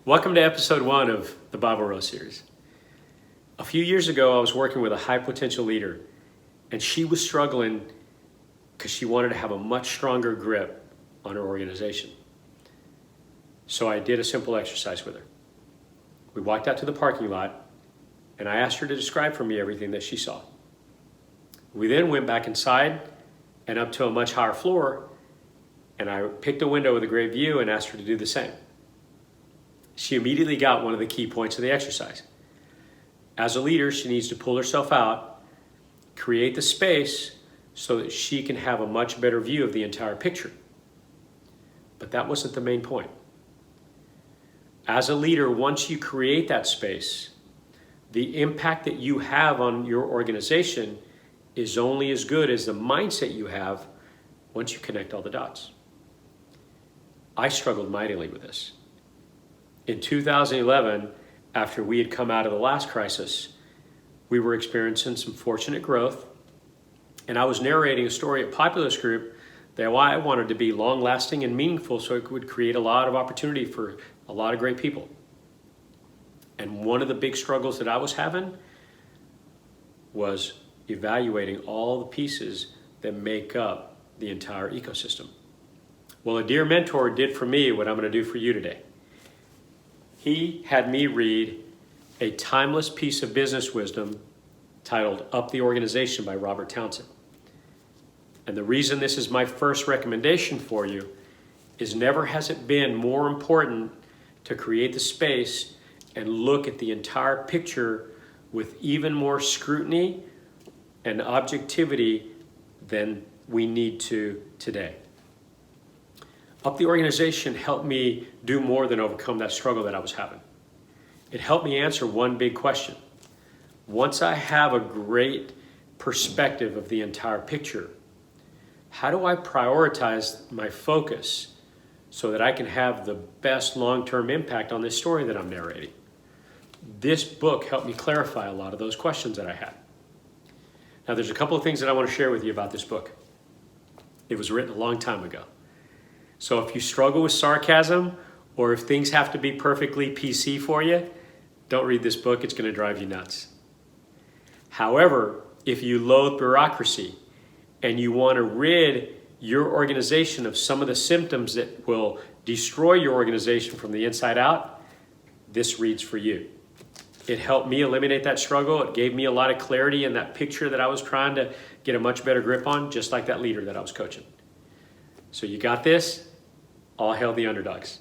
Welcome to episode 1 of the Bible Row series. A few years ago, I was working with a high potential leader, and she was struggling because she wanted to have a much stronger grip on her organization. So I did a simple exercise with her. We walked out to the parking lot, and I asked her to describe for me everything that she saw. We then went back inside and up to a much higher floor, and I picked a window with a great view and asked her to do the same. She immediately got one of the key points of the exercise. As a leader, she needs to pull herself out, create the space so that she can have a much better view of the entire picture. But that wasn't the main point. As a leader, once you create that space, the impact that you have on your organization is only as good as the mindset you have once you connect all the dots. I struggled mightily with this. In 2011, after we had come out of the last crisis, we were experiencing some fortunate growth, and I was narrating a story at Populous Group that I wanted to be long-lasting and meaningful so it would create a lot of opportunity for a lot of great people. And one of the big struggles that I was having was evaluating all the pieces that make up the entire ecosystem. Well, a dear mentor did for me what I'm going to do for you today. He had me read a timeless piece of business wisdom titled Up the Organization by Robert Townsend. And the reason this is my first recommendation for you is never has it been more important to create the space and look at the entire picture with even more scrutiny and objectivity than we need to today. Up the Organization helped me do more than overcome that struggle that I was having. It helped me answer one big question. Once I have a great perspective of the entire picture, how do I prioritize my focus so that I can have the best long-term impact on this story that I'm narrating? This book helped me clarify a lot of those questions that I had. Now, there's a couple of things that I want to share with you about this book. It was written a long time ago. So if you struggle with sarcasm or if things have to be perfectly PC for you, don't read this book. It's going to drive you nuts. However, if you loathe bureaucracy and you want to rid your organization of some of the symptoms that will destroy your organization from the inside out, this reads for you. It helped me eliminate that struggle. It gave me a lot of clarity in that picture that I was trying to get a much better grip on, just like that leader that I was coaching. So you got this? All hail the underdogs.